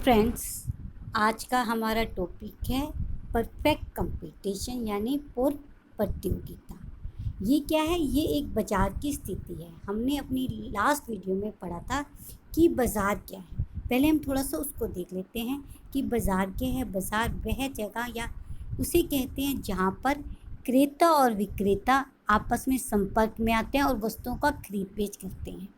Friends, आज का हमारा टॉपिक है परफेक्ट कंपटीशन यानी पूर्ण प्रतियोगिता। ये क्या है? ये एक बाज़ार की स्थिति है। हमने अपनी लास्ट वीडियो में पढ़ा था कि बाज़ार क्या है। पहले हम थोड़ा सा उसको देख लेते हैं कि बाज़ार क्या है। बाज़ार वह जगह या उसे कहते हैं जहाँ पर क्रेता और विक्रेता आपस में संपर्क में आते हैं और वस्तुओं का खरीद बेच करते हैं।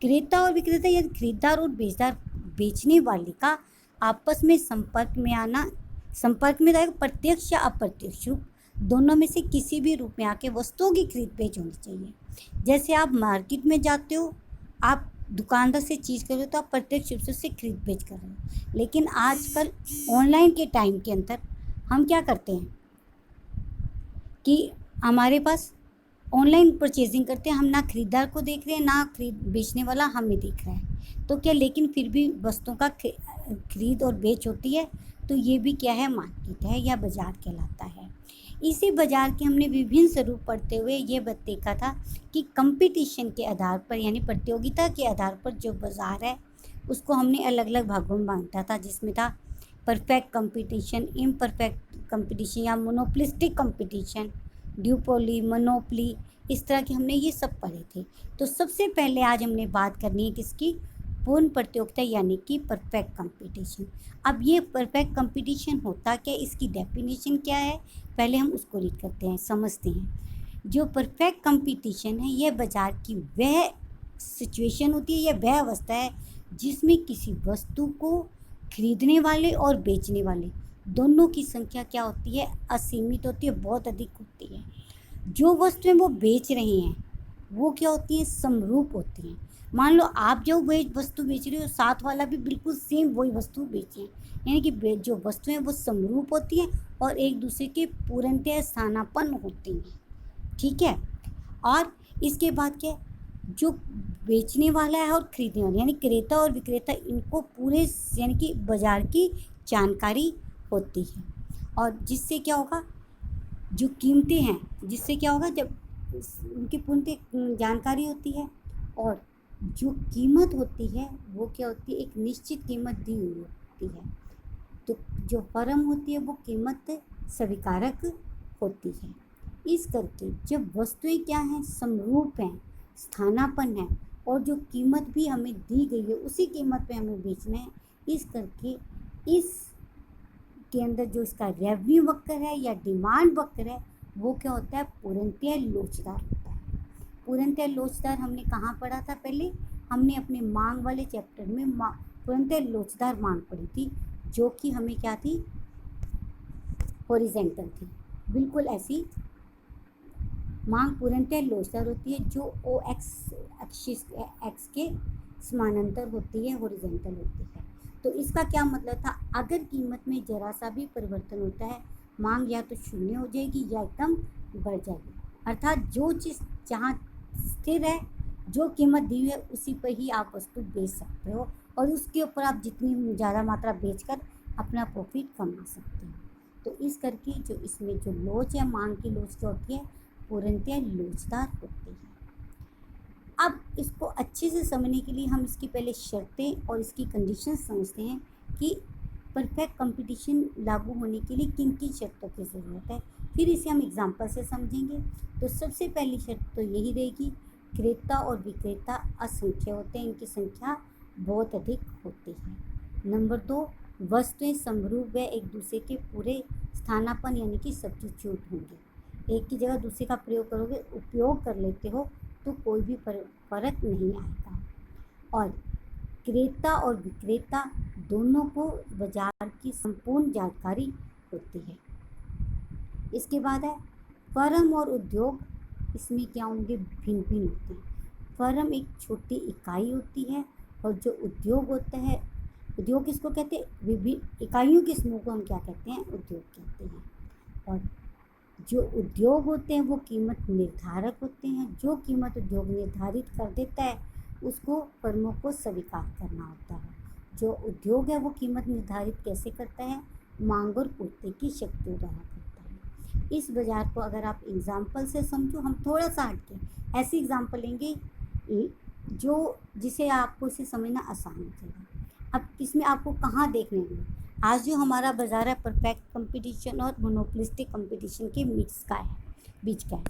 क्रेता और विक्रेता या खरीदार और बेचदार बेचने वाले का आपस में संपर्क में रहेगा। प्रत्यक्ष या अप्रत्यक्ष रूप दोनों में से किसी भी रूप में आके वस्तुओं की खरीद बेच होनी चाहिए। जैसे आप मार्केट में जाते हो, आप दुकानदार से चीज़ कर रहे हो तो आप प्रत्यक्ष रूप से उससे खरीद बेच कर रहे हो। लेकिन आजकल ऑनलाइन के टाइम के अंदर हम क्या करते हैं कि हमारे पास ऑनलाइन परचेजिंग करते हैं, हम ना खरीदार को देख रहे हैं ना खरीद बेचने वाला हमें देख रहा है। तो क्या लेकिन फिर भी वस्तुओं का खरीद और बेच होती है। तो ये भी क्या है? मार्केट है या बाज़ार कहलाता है। इसी बाज़ार के हमने विभिन्न स्वरूप पढ़ते हुए ये देखा था कि कंपटीशन के आधार पर यानी प्रतियोगिता के आधार पर जो बाज़ार है उसको हमने अलग अलग भागों में बांटा था, जिसमें था परफेक्ट कंपटीशन, इम्परफेक्ट कंपटीशन या मोनोपोलिस्टिक कंपटीशन, ड्यूपोली, मोनोपली, इस तरह के हमने ये सब पढ़े थे। तो सबसे पहले आज हमने बात करनी है किसकी? पूर्ण प्रतियोगिता यानी कि परफेक्ट कंपटीशन। अब ये परफेक्ट कंपटीशन होता क्या, इसकी डेफिनेशन क्या है, पहले हम उसको रीड करते हैं, समझते हैं। जो परफेक्ट कंपटीशन है यह बाज़ार की वह सिचुएशन होती है, यह वह अवस्था है जिसमें किसी वस्तु को खरीदने वाले और बेचने वाले दोनों की संख्या क्या होती है? असीमित होती है, बहुत अधिक होती है। जो वस्तुएं वो बेच रहे हैं वो क्या होती हैं? समरूप होती हैं। मान लो आप जो वस्तु बेच रहे हो, साथ वाला भी बिल्कुल सेम वही वस्तु बेचे, यानी कि जो वस्तुएं वो समरूप होती हैं और एक दूसरे के पूर्णतः स्थानापन्न होती हैं। ठीक है। और इसके बाद क्या है? जो बेचने वाला है और खरीदने वाला यानी क्रेता और विक्रेता, इनको पूरे यानी कि बाज़ार की जानकारी होती है। और जिससे क्या होगा? जो कीमतें हैं, जिससे क्या होगा? जब उनकी पूर्ण जानकारी होती है और जो कीमत होती है वो क्या होती है? एक निश्चित कीमत दी हुई होती है। तो जो फर्म होती है वो कीमत स्वीकारक होती है। इस करके जब वस्तुएं क्या हैं? समरूप हैं, स्थानापन्न है और जो कीमत भी हमें दी गई है उसी कीमत पे हमें बेचना है। इस करके इस के अंदर जो इसका रेवेन्यू वक्र है या डिमांड वक्र है वो क्या होता है? पूर्णतः लोचदार होता है। पूर्णतः लोचदार हमने कहाँ पढ़ा था? पहले हमने अपने मांग वाले चैप्टर में पूर्णतः लोचदार मांग पढ़ी थी, जो कि हमें क्या थी? हॉरिजॉन्टल थी। बिल्कुल ऐसी मांग पूर्णतः लोचदार होती है जो ओ एक्स के समानांतर होती है, हॉरिजॉन्टल होती है। तो इसका क्या मतलब था? अगर कीमत में जरा सा भी परिवर्तन होता है, मांग या तो शून्य हो जाएगी या एकदम बढ़ जाएगी। अर्थात जो चीज़ जहाँ स्थिर है, जो कीमत दी हुई है उसी पर ही आप वस्तु बेच सकते हो और उसके ऊपर आप जितनी ज़्यादा मात्रा बेचकर अपना प्रॉफिट कमा सकते हो। तो इस करके जो इसमें जो लोच है, मांग की लोच जो होती है पूर्णतः लोचदार होती है। अब इसको अच्छे से समझने के लिए हम इसकी पहले शर्तें और इसकी कंडीशंस समझते हैं कि परफेक्ट कंपटीशन लागू होने के लिए किन किन शर्तों की ज़रूरत है। फिर इसे हम एग्जांपल से समझेंगे। तो सबसे पहली शर्त तो यही रहेगी, क्रेता और विक्रेता असंख्य होते हैं, इनकी संख्या बहुत अधिक होती है। नंबर 2, वस्तुएं समरूप व एक दूसरे के पूरे स्थानापन्न यानी कि सब्स्टिट्यूट होंगे। एक की जगह दूसरे का प्रयोग करोगे, उपयोग कर लेते हो तो कोई भी फर्क नहीं आएगा। और क्रेता और विक्रेता दोनों को बाजार की संपूर्ण जानकारी होती है। इसके बाद है फर्म और उद्योग, इसमें क्या होंगे? भिन्न भिन्न होते हैं। फर्म एक छोटी इकाई होती है और जो उद्योग होता है, उद्योग किसको कहते हैं? विभिन्न इकाइयों के समूह को हम क्या कहते हैं? उद्योग कहते हैं। और जो उद्योग होते हैं वो कीमत निर्धारक होते हैं। जो कीमत उद्योग निर्धारित कर देता है उसको फर्मों को स्वीकार करना होता है। जो उद्योग है वो कीमत निर्धारित कैसे करता है? मांग और पूर्ति की शक्तियों द्वारा करता है। इस बाजार को अगर आप एग्जाम्पल से समझो, हम थोड़ा सा हटके ऐसी एग्जाम्पल लेंगे जो जिसे आपको इसे समझना आसान हो जाएगा। अब इसमें आपको कहाँ देखने में, आज जो हमारा बाज़ार है परफेक्ट कंपटीशन और मोनोपोलिस्टिक कंपटीशन के मिक्स का है, बीच का है।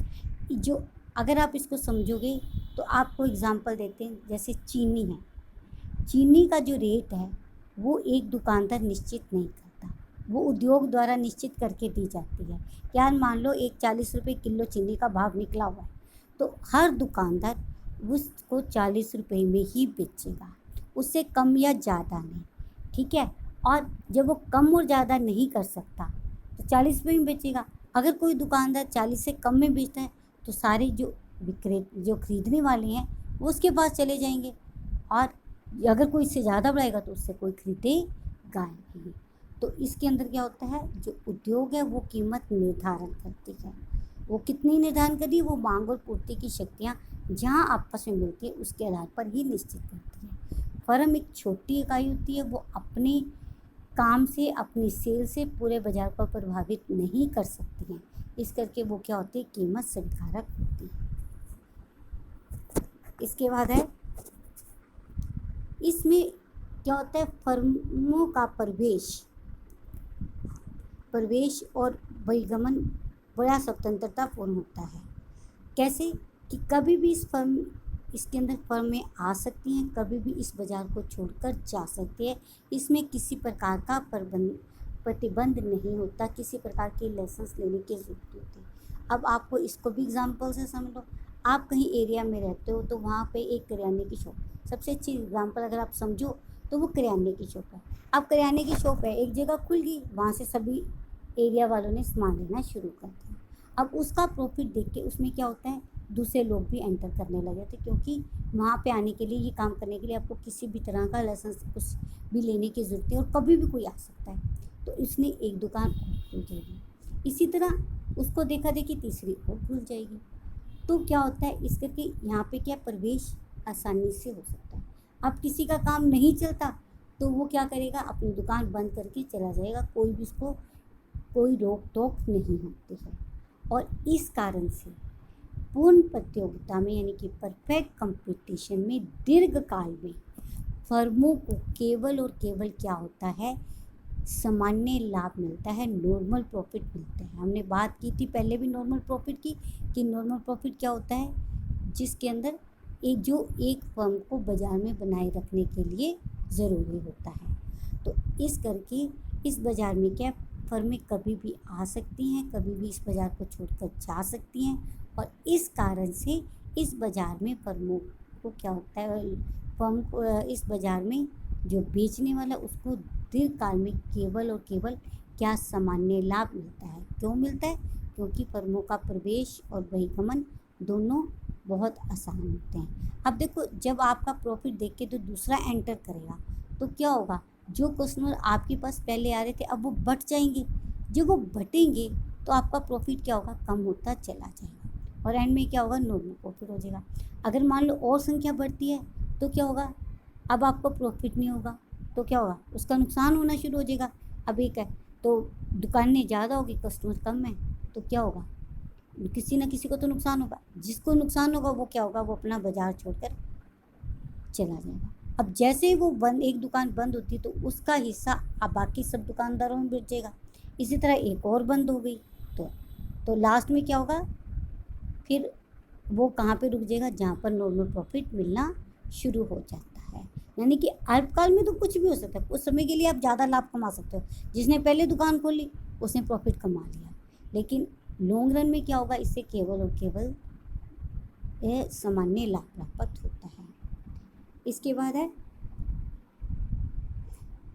जो अगर आप इसको समझोगे तो आपको एग्जांपल देते हैं, जैसे चीनी है, चीनी का जो रेट है वो एक दुकानदार निश्चित नहीं करता, वो उद्योग द्वारा निश्चित करके दी जाती है। क्या मान लो एक 40 रुपये किलो चीनी का भाव निकला हुआ है, तो हर दुकानदार उसको 40 रुपये में ही बेचेगा, उससे कम या ज़्यादा नहीं, ठीक है। और जब वो कम और ज़्यादा नहीं कर सकता तो 40 रुपये में बेचेगा। अगर कोई दुकानदार 40 से कम में बेचता है तो सारे जो खरीदने वाले हैं वो उसके पास चले जाएंगे, और अगर कोई इससे ज़्यादा बढ़ाएगा तो उससे कोई खरीदेगा नहीं। तो इसके अंदर क्या होता है, जो उद्योग है वो कीमत निर्धारण करती है। वो कितनी निर्धारण करी, वो मांग और पूर्ति की शक्तियाँ जहाँ आपस में मिलती है उसके आधार पर ही निश्चित करती है। फर्म एक छोटी इकाई होती है, वो अपने काम से, अपनी सेल से पूरे बाजार को प्रभावित नहीं कर सकती हैं, इस करके वो क्या होती है, कीमत स्वीकारक होती है। इसके बाद है, इसमें क्या होता है, फर्मों का प्रवेश और बहिर्गमन बड़ा स्वतंत्रतापूर्ण होता है। कैसे कि कभी भी इसके अंदर फर्में आ सकती हैं, कभी भी इस बाज़ार को छोड़कर जा सकती है। इसमें किसी प्रकार का प्रतिबंध नहीं होता, किसी प्रकार के लाइसेंस लेने की ज़रूरत होती है। अब आपको इसको भी एग्जांपल से समझ लो, आप कहीं एरिया में रहते हो तो वहाँ पे एक किराने की शॉप, सबसे अच्छी एग्जांपल अगर आप समझो तो वो किराने की शॉप है। अब किराने की शॉप है, एक जगह खुल गई, वहाँ से सभी एरिया वालों ने सामान लेना शुरू कर दिया। अब उसका प्रॉफिट देख के उसमें क्या होता है, दूसरे लोग भी एंटर करने लगे थे, क्योंकि वहाँ पे आने के लिए, ये काम करने के लिए आपको किसी भी तरह का लाइसेंस कुछ भी लेने की ज़रूरत है, और कभी भी कोई आ सकता है। तो इसने एक दुकान और खुल जाएगी, इसी तरह उसको देखा देखी तीसरी और खुल जाएगी। तो क्या होता है, इस करके यहाँ पे क्या प्रवेश आसानी से हो सकता है। अब किसी का काम नहीं चलता तो वो क्या करेगा, अपनी दुकान बंद करके चला जाएगा, कोई भी उसको कोई रोक टोक नहीं होती है। और इस कारण से पूर्ण प्रतियोगिता में, यानी कि परफेक्ट कंपटीशन में, दीर्घकाल में फर्मों को केवल और केवल क्या होता है, सामान्य लाभ मिलता है, नॉर्मल प्रॉफिट मिलता है। हमने बात की थी पहले भी नॉर्मल प्रॉफिट की, कि नॉर्मल प्रॉफिट क्या होता है, जिसके अंदर एक फर्म को बाज़ार में बनाए रखने के लिए ज़रूरी होता है। तो इस करके इस बाज़ार में क्या, फर्में कभी भी आ सकती हैं, कभी भी इस बाज़ार को छोड़कर जा सकती हैं, और इस कारण से इस बाज़ार में फर्मों को क्या होता है, फर्म को इस बाज़ार में जो बेचने वाला उसको दीर्घकाल में केवल और केवल क्या, सामान्य लाभ मिलता है। क्यों मिलता है, क्योंकि फर्मों का प्रवेश और बहिर्गमन दोनों बहुत आसान होते हैं। अब देखो, जब आपका प्रॉफिट देख के तो दूसरा एंटर करेगा तो क्या होगा, जो कस्टमर आपके पास पहले आ रहे थे अब वो बट जाएंगे, जब वो बटेंगे तो आपका प्रॉफिट क्या होगा, कम होता चला जाएगा, और एंड में क्या होगा, नॉर्मल प्रॉफिट हो जाएगा। अगर मान लो और संख्या बढ़ती है तो क्या होगा, अब आपको प्रॉफिट नहीं होगा, तो क्या होगा, उसका नुकसान होना शुरू हो जाएगा। अब एक है तो दुकानें ज़्यादा होगी, कस्टमर कम है, तो क्या होगा, किसी ना किसी को तो नुकसान होगा। जिसको नुकसान होगा वो क्या होगा, वो अपना बाज़ार छोड़कर चला जाएगा। अब जैसे ही वो एक दुकान बंद होती है तो उसका हिस्सा अब बाकी सब दुकानदारों में बढ़ जाएगा। इसी तरह एक और बंद हो गई तो लास्ट में क्या होगा, फिर वो कहाँ पे रुक जाएगा, जहाँ पर नॉर्मल प्रॉफिट मिलना शुरू हो जाता है। यानी कि अल्पकाल में तो कुछ भी हो सकता है, उस समय के लिए आप ज़्यादा लाभ कमा सकते हो, जिसने पहले दुकान खोली उसने प्रॉफिट कमा लिया, लेकिन लॉन्ग रन में क्या होगा, इससे केवल और केवल यह सामान्य लाभ प्राप्त होता है। इसके बाद है,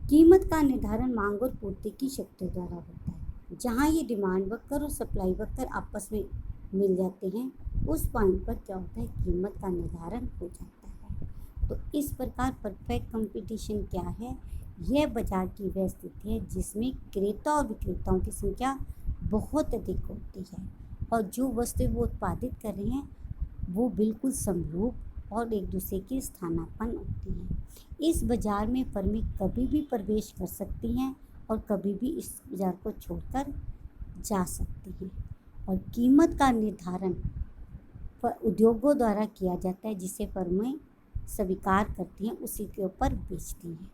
कीमत का निर्धारण मांग और पूर्ति की शक्ति द्वारा होता है। जहाँ ये डिमांड वक्र और सप्लाई वक्र आपस में मिल जाते हैं, उस पॉइंट पर क्या होता है, कीमत का निर्धारण हो जाता है। तो इस प्रकार परफेक्ट कंपटीशन क्या है, यह बाजार की वह स्थिति है जिसमें क्रेता और विक्रेताओं की संख्या बहुत अधिक होती है, और जो वस्तु वो उत्पादित कर रहे हैं वो बिल्कुल समरूप और एक दूसरे के स्थानापन्न होती हैं। इस बाज़ार में फर्में कभी भी प्रवेश कर सकती हैं और कभी भी इस बाज़ार को छोड़कर जा सकती हैं, और कीमत का निर्धारण उद्योगों द्वारा किया जाता है, जिसे फर्में स्वीकार करती हैं उसी के ऊपर बेचती हैं।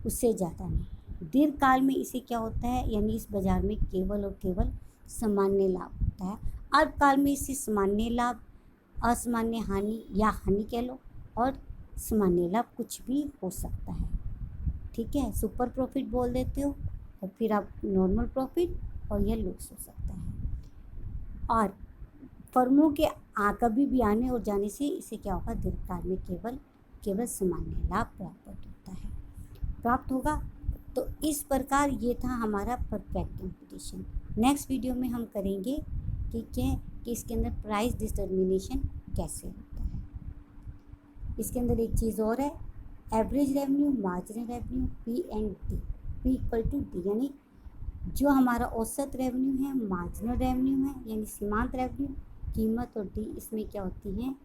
उससे ज़्यादा नहीं। दीर्घकाल में इसे क्या होता है, यानी इस बाज़ार में केवल और केवल सामान्य लाभ होता है। अल्पकाल में इसे सामान्य लाभ, असामान्य हानि या हानि कह लो, और सामान्य लाभ कुछ भी हो सकता है। ठीक है, सुपर प्रॉफिट बोल देते हो और फिर आप नॉर्मल प्रॉफिट, और यह लॉस हो सकता है। और फर्मों के कभी भी आने और जाने से इसे क्या होगा, दीर्घकाल में केवल सामान्य लाभ प्राप्त होगा। तो इस प्रकार ये था हमारा परफेक्ट कंपटीशन। नेक्स्ट वीडियो में हम करेंगे कि इसके अंदर प्राइस डिटर्मिनेशन कैसे होता है। इसके अंदर एक चीज़ और है, average revenue, marginal revenue, P and D, P equal to D, यानी जो हमारा औसत रेवेन्यू है, मार्जिनल रेवेन्यू है यानी सीमांत रेवेन्यू, कीमत और डी इसमें क्या होती हैं,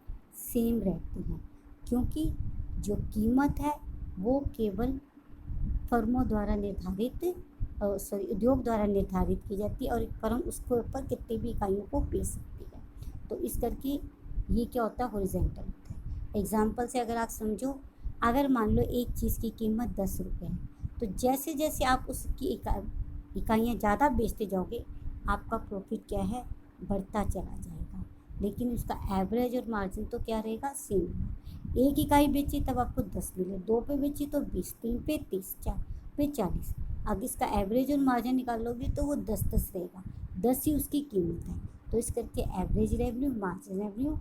सेम रहती हैं, क्योंकि जो कीमत है वो केवल फर्मों द्वारा उद्योग द्वारा निर्धारित की जाती है, और एक फर्म उसके ऊपर कितनी भी इकाइयों को बेच सकती है। तो इस करके ये क्या होता है, हॉरिजॉन्टल होता है। एग्जाम्पल से अगर आप समझो, अगर मान लो एक चीज़ की कीमत 10 रुपये है, तो जैसे जैसे आप उसकी इकाइयाँ ज़्यादा बेचते जाओगे, आपका प्रॉफिट क्या है, बढ़ता चला जाएगा। लेकिन उसका एवरेज और मार्जिन तो क्या रहेगा, सेम। एक इकाई बेची तब आपको 10 मिले, 2 पे बेची तो 20, 3 पे 30, 4 पे 40। अब इसका एवरेज और मार्जिन निकालोगे तो वो 10 रहेगा, 10 ही उसकी कीमत है। तो इस करके एवरेज रेवेन्यू, मार्जिन रेवेन्यू,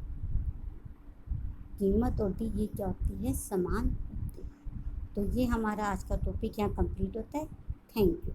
कीमत और डी ये क्या होती है, समान होती है। तो ये हमारा आज का टॉपिक यहाँ कंप्लीट होता है। Thank you.